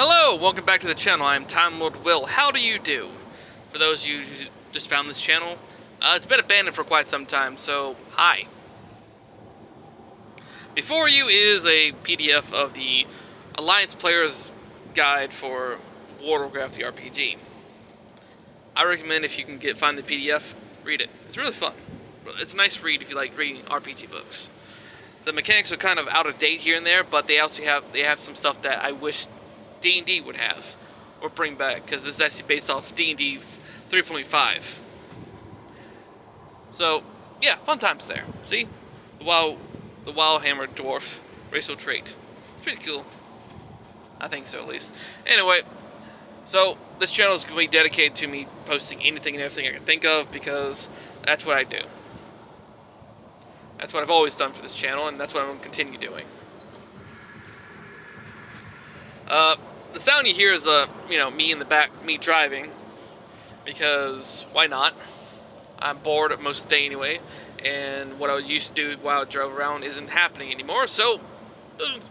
Hello, welcome back to the channel. I'm Time Lord Will. How do you do? For those of you who just found this channel, it's been abandoned for quite some time, so hi. Before you is a PDF of the Alliance Player's Guide for Warcraft the RPG. I recommend if you can find the PDF, read it. It's really fun. It's a nice read if you like reading RPG books. The mechanics are kind of out of date here and there, but they have some stuff that I wish D&D would have or bring back, because this is actually based off D&D 3.5. So yeah, fun times there. See, the wild hammer dwarf racial trait. It's pretty cool. I think so, at least. Anyway, so this channel is going to be dedicated to me posting anything and everything I can think of, because that's what I do. That's what I've always done for this channel, and that's what I'm going to continue doing. The sound you hear is, me in the back, me driving, because why not? I'm bored most of the day anyway, and what I used to do while I drove around isn't happening anymore, so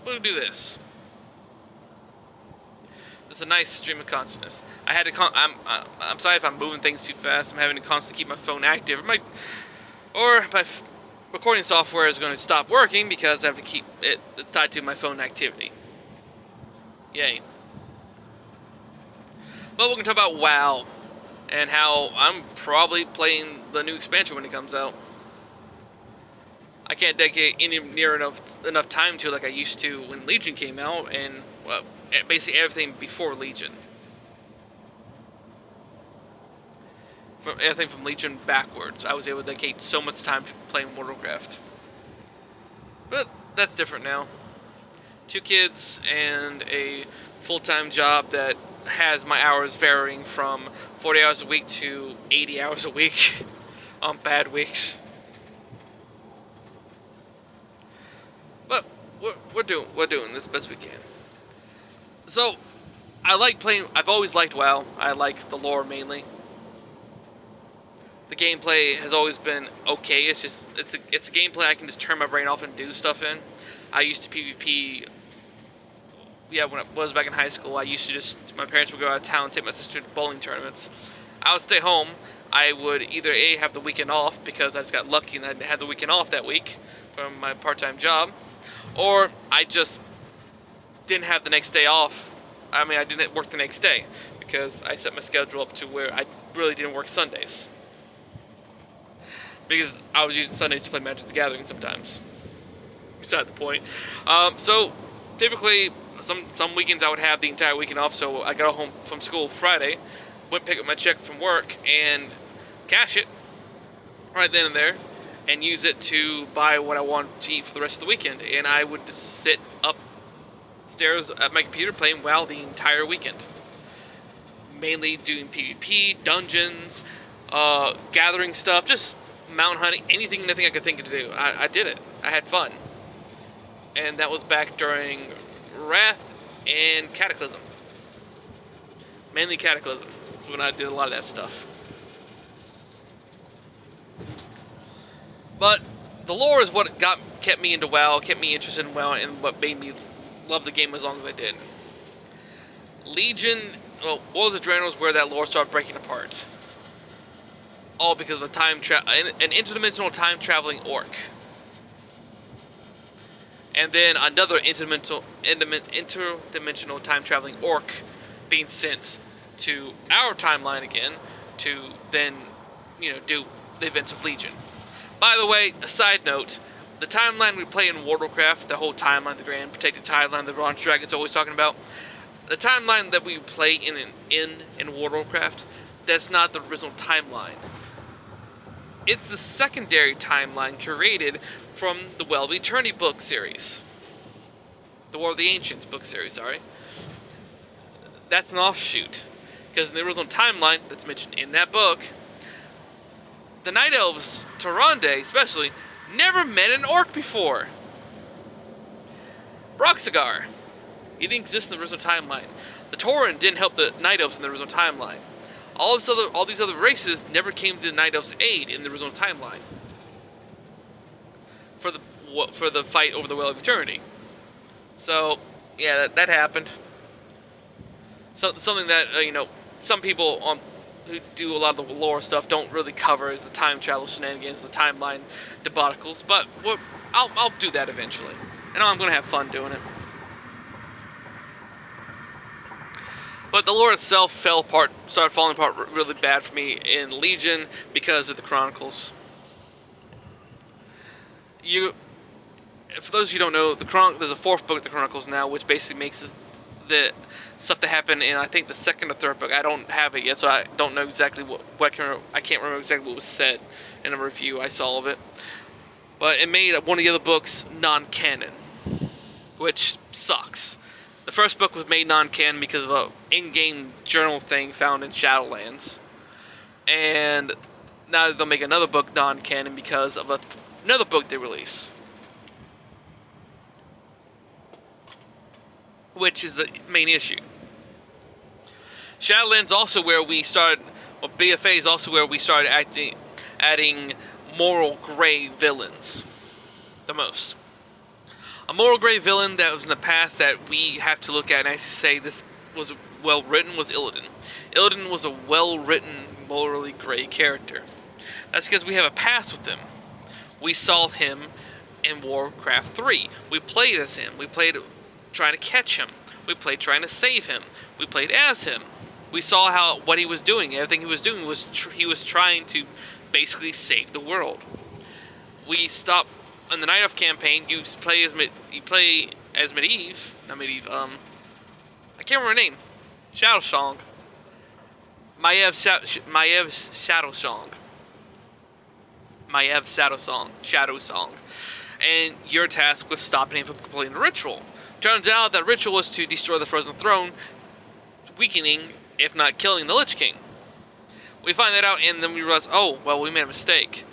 we'll do this. It's a nice stream of consciousness. I had to. I'm sorry if I'm moving things too fast. I'm having to constantly keep my phone active. My recording software is going to stop working because I have to keep it tied to my phone activity. Yay. But we're going to talk about WoW and how I'm probably playing the new expansion when it comes out. I can't dedicate enough time to it like I used to when Legion came out, and well, basically everything before Legion. From everything from Legion backwards, I was able to dedicate so much time to playing Warcraft. But that's different now. 2 kids and a full-time job that has my hours varying from 40 hours a week to 80 hours a week on bad weeks. But we're doing this best we can. So I like playing. I've always liked WoW. I like the lore mainly. The gameplay has always been okay. It's a gameplay I can just turn my brain off and do stuff in. I used to PvP. Yeah, when I was back in high school, I used to my parents would go out of town and take my sister to bowling tournaments. I would stay home. I would either A, have the weekend off because I just got lucky and I had the weekend off that week from my part-time job, or I just didn't have the next day off. I mean, I didn't work the next day because I set my schedule up to where I really didn't work Sundays, because I was using Sundays to play Magic the Gathering sometimes. Beside the point. So typically, some weekends I would have the entire weekend off, so I got home from school Friday, went pick up my check from work, and cash it right then and there, and use it to buy what I wanted to eat for the rest of the weekend. And I would just sit upstairs at my computer playing WoW the entire weekend. Mainly doing PvP, dungeons, gathering stuff, just mountain hunting, anything and everything I could think of to do. I did it. I had fun. And that was back during Wrath and Cataclysm. Mainly Cataclysm. That's when I did a lot of that stuff. But the lore is what kept me into WoW, kept me interested in WoW, and what made me love the game as long as I did. Legion, well, Worlds of Draenor is where that lore started breaking apart. All because of an interdimensional time-traveling orc. And then another interdimensional time-traveling orc being sent to our timeline again to then, do the events of Legion. By the way, a side note, the timeline we play in Warcraft, the whole timeline, the grand protected timeline that Ron Dragon's always talking about, the timeline that we play in Warcraft, that's not the original timeline. It's the secondary timeline created from the Well of Eternity book series. The War of the Ancients book series, sorry. That's an offshoot. Because in the original timeline that's mentioned in that book, the Night Elves, Tyrande especially, never met an orc before. Broxigar, he didn't exist in the original timeline. The Tauren didn't help the Night Elves in the original timeline. All these other races never came to the Night Elves' aid in the original timeline for the fight over the Well of Eternity. So yeah, that happened. something that some people who do a lot of the lore stuff don't really cover is the time travel shenanigans, the timeline debacles. But I'll do that eventually, and I'm gonna have fun doing it. But the lore itself started falling apart really bad for me in Legion because of the Chronicles. For those of you who don't know, there's a fourth book of the Chronicles now, which basically makes the stuff that happened in, I think, the second or third book. I don't have it yet, so I don't know exactly I can't remember exactly what was said in a review I saw of it. But it made one of the other books non-canon, which sucks. The first book was made non-canon because of an in-game journal thing found in Shadowlands. And now they'll make another book non-canon because of another book they release, which is the main issue. Shadowlands also where we started, well, BFA is also where we started adding moral gray villains the most. A moral gray villain that was in the past that we have to look at and actually say this was well written was Illidan. Illidan was a well written, morally gray character. That's because we have a past with him. We saw him in Warcraft 3. We played as him. We played trying to catch him. We played trying to save him. We played as him. We saw what he was doing. Everything he was doing was he was trying to basically save the world. We stopped in the Night Elf campaign. You play as Medivh, not Medivh. I can't remember her name. Shadowsong. Maiev Shadowsong. And you're tasked with stopping him from completing the ritual. Turns out that ritual was to destroy the Frozen Throne, weakening, if not killing, the Lich King. We find that out, and then we realize, oh, well, we made a mistake.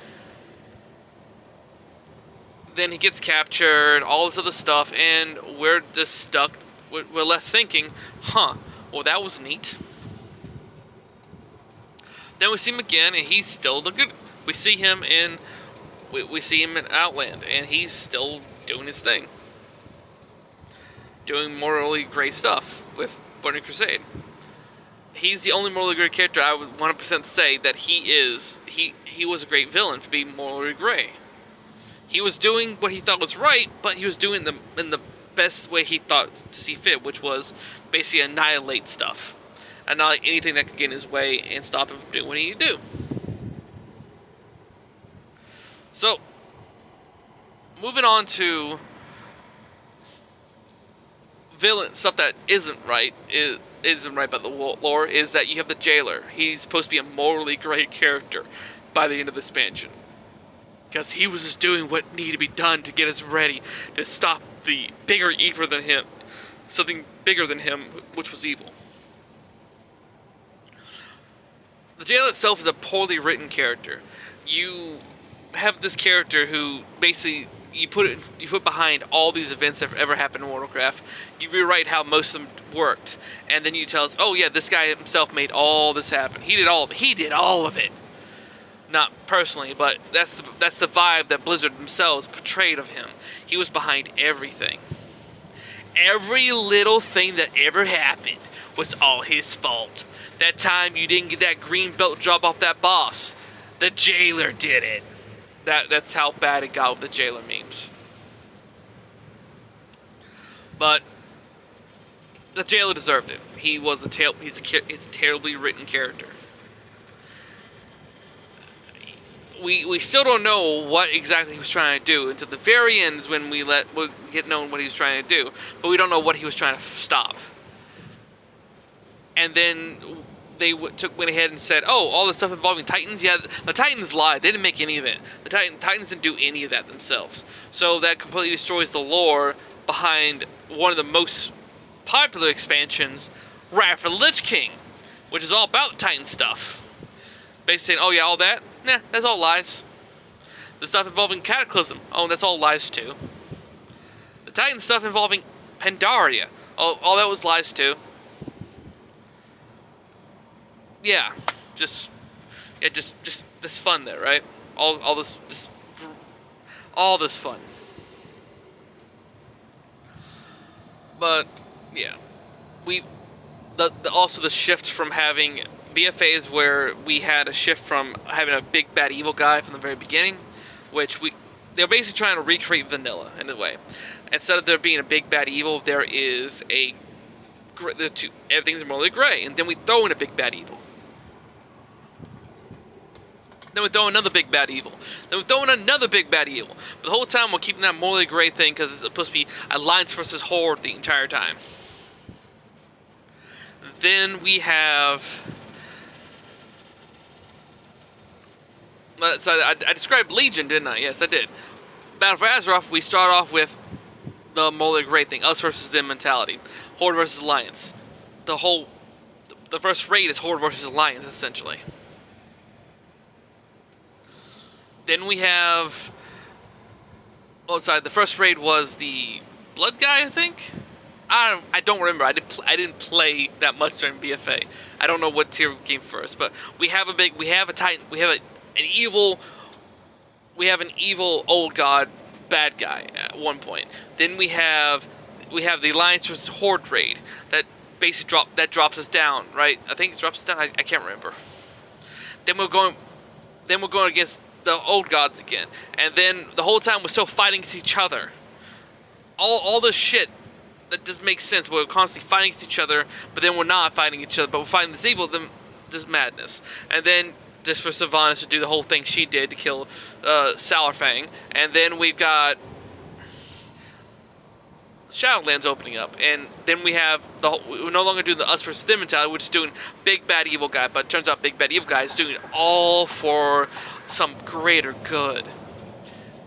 Then he gets captured, all this other stuff, and we're just stuck. We're left thinking, well, that was neat. Then we see him again, and he's still the good. We see him in Outland, and he's still doing his thing, doing morally great stuff with Burning Crusade. He's the only morally gray character I would 100% say that he was a great villain for being morally gray. He was doing what he thought was right, but he was doing them in the best way he thought to see fit, which was basically annihilate stuff. Annihilate anything that could get in his way and stop him from doing what he needed to do. So, moving on to villain stuff that isn't right about the lore is that you have the Jailer. He's supposed to be a morally great character by the end of the expansion, because he was just doing what needed to be done to get us ready to stop the bigger evil than him, something bigger than him, which was evil. The Jailer itself is a poorly written character. You have this character who basically you put behind all these events that have ever happened in Warcraft. You rewrite how most of them worked, and then you tell us, oh yeah, this guy himself made all this happen. He did all of it. He did all of it. Not personally, but that's the vibe that Blizzard themselves portrayed of him. He was behind everything. Every little thing that ever happened was all his fault. That time you didn't get that green belt job off that boss, the Jailer did it. That's how bad it got with the Jailer memes. But the Jailer deserved it. He's a terribly written character. We still don't know what exactly he was trying to do until the very end is when we get known what he was trying to do, but we don't know what he was trying to stop. And then they went ahead and said, oh, all the stuff involving Titans? Yeah, the Titans lied. They didn't make any of it. The Titans didn't do any of that themselves. So that completely destroys the lore behind one of the most popular expansions, Wrath of the Lich King, which is all about the Titan stuff. Basically saying, oh yeah, all that? Nah, that's all lies. The stuff involving Cataclysm, oh, that's all lies too. The Titan stuff involving Pandaria, all that was lies too. Yeah, just this fun there, right? All this fun. But yeah, also the shift from having BFAs where we had a shift from having a big bad evil guy from the very beginning, which they're basically trying to recreate vanilla in a way. Instead of there being a big bad evil, there is everything's morally gray, and then we throw in a big bad evil. Then we throw another big bad evil. Then we throw in another big bad evil. But the whole time we're keeping that morally gray thing because it's supposed to be Alliance versus Horde the entire time. Then we have... So I described Legion, didn't I? Yes, I did. Battle for Azeroth, we start off with the morally gray thing. Us versus them mentality. Horde versus Alliance. The first raid is Horde versus Alliance, essentially. Then we have... Oh, sorry. The first raid was the Blood guy, I think? I don't remember. I didn't play that much during BFA. I don't know what tier came first, but we have an evil old god bad guy at one point. Then we have the Alliance versus Horde raid that basically drops us down, right? I think it drops us down. I can't remember. Then we're going against the old gods again, and then the whole time we're still fighting against each other. All this shit that doesn't make sense. We're constantly fighting against each other, but then we're not fighting each other, but we're fighting this evil, this madness. And then just for Sylvanas to do the whole thing she did to kill Sourfang, and then we've got Shadowlands opening up, and then we're no longer doing the us versus them mentality, we're just doing big bad evil guy, but it turns out big bad evil guy is doing it all for some greater good,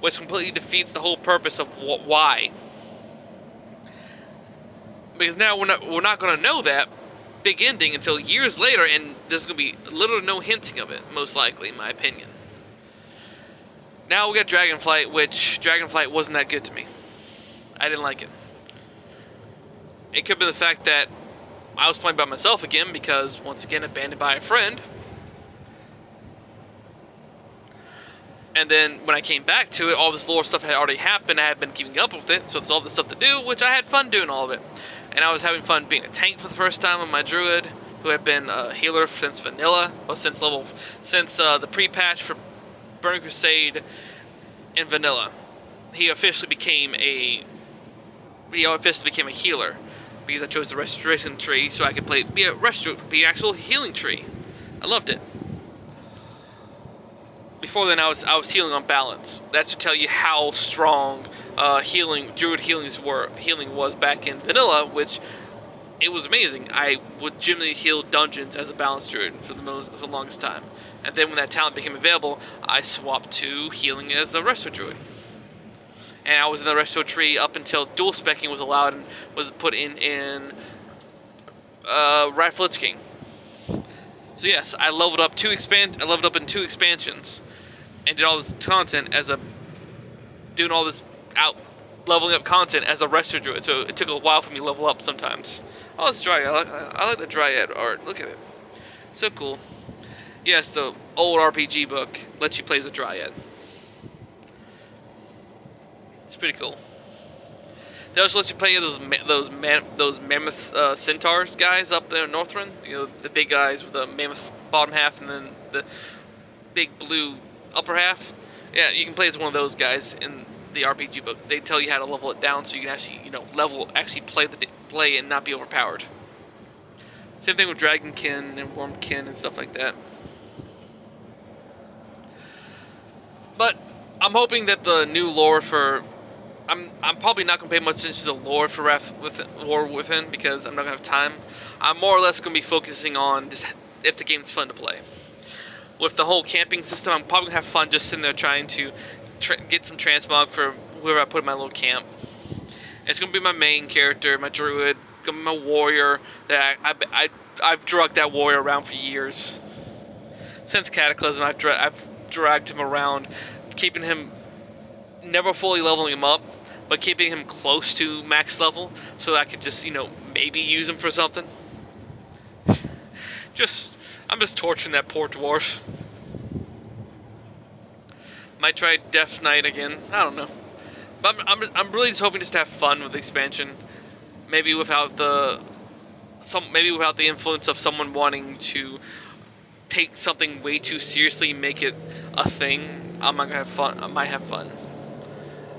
which completely defeats the whole purpose of why. Because now we're not going to know that big ending until years later, and there's going to be little or no hinting of it, most likely, in my opinion. Now we got Dragonflight, which Dragonflight wasn't that good to me. I didn't like it. It could have been the fact that I was playing by myself again, because, once again, abandoned by a friend. And then, when I came back to it, all this lore stuff had already happened. I had been keeping up with it, so there's all this stuff to do, which I had fun doing all of it. And I was having fun being a tank for the first time with my druid, who had been a healer since vanilla, or since the pre-patch for Burning Crusade in vanilla. He officially became a healer, because I chose the restoration tree so I could be an actual healing tree. I loved it. Before then, I was healing on balance. That should tell you how strong druid healing was back in vanilla, which it was amazing. I would generally heal dungeons as a balanced druid for the longest time, and then when that talent became available, I swapped to healing as a resto druid. And I was in the resto tree up until dual specking was allowed and was put in Wrath of Lich King. So yes, I leveled up in 2 expansions, and did all this content doing all this leveling up content as a resto druid. So it took a while for me to level up sometimes. Oh, it's Dryad. I like the Dryad art. Look at it. So cool. Yes, the old RPG book lets you play as a Dryad. It's pretty cool. They also let you play those mammoth centaurs guys up there in Northrend. You know, the big guys with the mammoth bottom half and then the big blue upper half. Yeah, you can play as one of those guys in the RPG book. They tell you how to level it down so you can actually play and not be overpowered. Same thing with Dragonkin and Wormkin and stuff like that. But I'm hoping that the new lore for I'm probably not going to pay much attention to the lore for War Within because I'm not going to have time. I'm more or less going to be focusing on just if the game's fun to play. With the whole camping system, I'm probably going to have fun just sitting there trying to get some transmog for whoever I put in my little camp. It's going to be my main character, my druid, going to be my warrior. That I've drugged that warrior around for years. Since Cataclysm, I've dragged him around, keeping him, never fully leveling him up, but keeping him close to max level so that I could just, maybe use him for something. I'm just torturing that poor dwarf. Might try Death Knight again. I don't know. But I'm really just hoping just to have fun with the expansion. Maybe without the maybe without the influence of someone wanting to take something way too seriously, make it a thing, I'm not gonna have fun. I might have fun.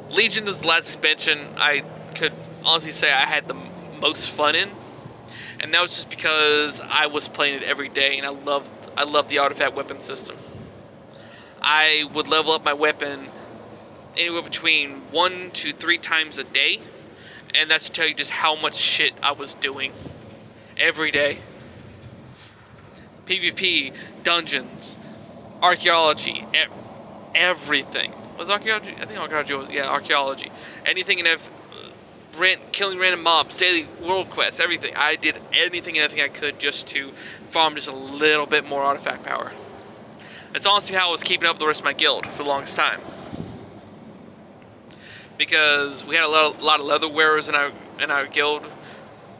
Legion was the last expansion I could honestly say I had the most fun in, and that was just because I was playing it every day, and I loved the artifact weapon system. I would level up my weapon anywhere between 1 to 3 times a day, and that's to tell you just how much shit I was doing every day. PvP, dungeons, archaeology, everything. Was archaeology? I think archaeology was, yeah, archaeology. Anything and killing random mobs, daily world quests, everything. I did anything and everything I could just to farm just a little bit more artifact power. That's honestly how I was keeping up with the rest of my guild for the longest time. Because we had a lot of leather wearers in our guild,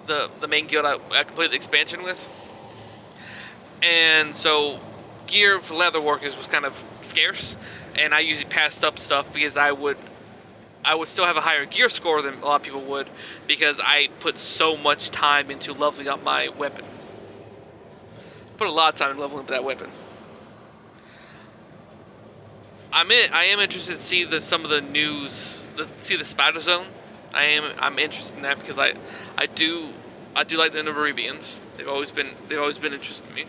the main guild I completed the expansion with. And so gear for leather workers was kind of scarce, and I usually passed up stuff because I would still have a higher gear score than a lot of people would, because I put so much time into leveling up my weapon. Put a lot of time in leveling up that weapon. I am interested to see some of the news, see the Spider Zone. I'm interested in that because I do like the Nerubians. They've always been interesting to me.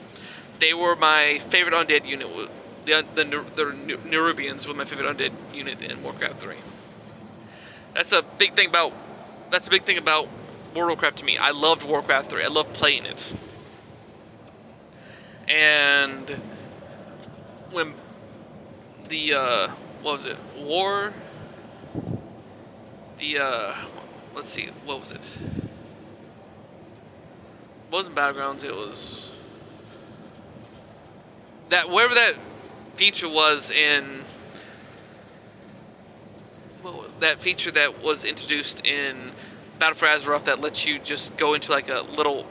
They were my favorite undead unit. The Nerubians were my favorite undead unit in Warcraft 3. That's a big thing about World of Warcraft to me. I loved Warcraft 3. I loved playing it. And when the what was it? Let's see, what was it? It wasn't Battlegrounds, it was that, wherever that feature was in, that feature that was introduced in Battle for Azeroth that lets you just go into like a little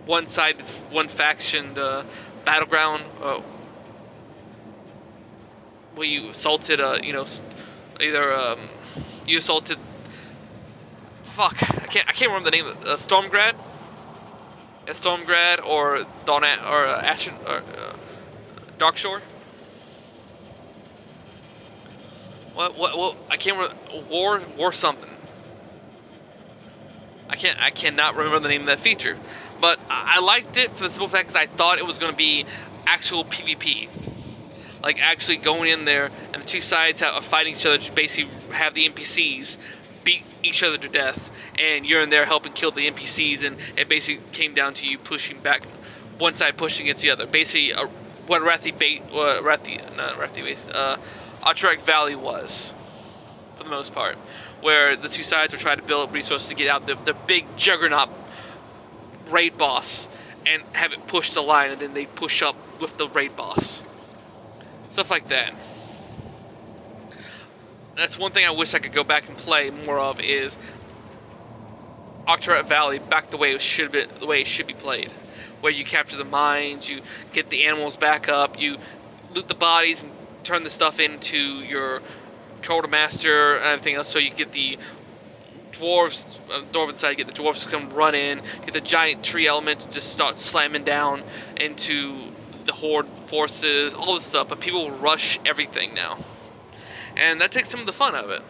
one faction battleground, where you assaulted either you assaulted, I can't remember the name of it, Stormgrad, or Ashen or Darkshore. What I can't remember, war something. I cannot remember the name of that feature, but I liked it for the simple fact that I thought it was going to be actual PvP. Like actually going in there and the two sides are fighting each other to basically have the NPCs beat each other to death, and you're in there helping kill the NPCs, and it basically came down to you pushing back, one side pushing against the other. Basically, what Alterac Valley was, for the most part, where the two sides were trying to build up resources to get out the big juggernaut raid boss and have it push the line, and then they push up with the raid boss. Stuff like that. That's one thing I wish I could go back and play more of, is Alterac Valley back the way it should be played, where you capture the mines, you get the animals back up, you loot the bodies and turn the stuff into your quartermaster and everything else, so you get the dwarves, dwarven side, you get the dwarves to come run in, get the giant tree element to just start slamming down into the horde forces, all this stuff, but people rush everything now. And that takes some of the fun out of it.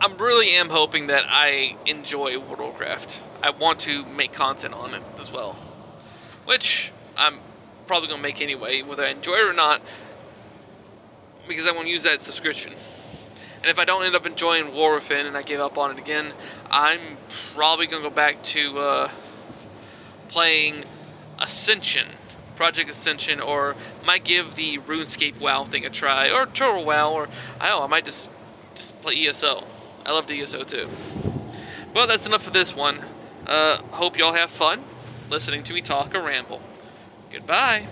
I really am hoping that I enjoy World of Warcraft. I want to make content on it as well, which I'm probably going to make anyway, whether I enjoy it or not, because I want to use that subscription. And if I don't end up enjoying War Within and I give up on it again, I'm probably going to go back to playing Ascension, Project Ascension, or might give the RuneScape WoW thing a try, or Turtle WoW, or I don't know, I might just play ESO. I love ESO too. But that's enough for this one. Hope y'all have fun listening to me talk or ramble. Goodbye.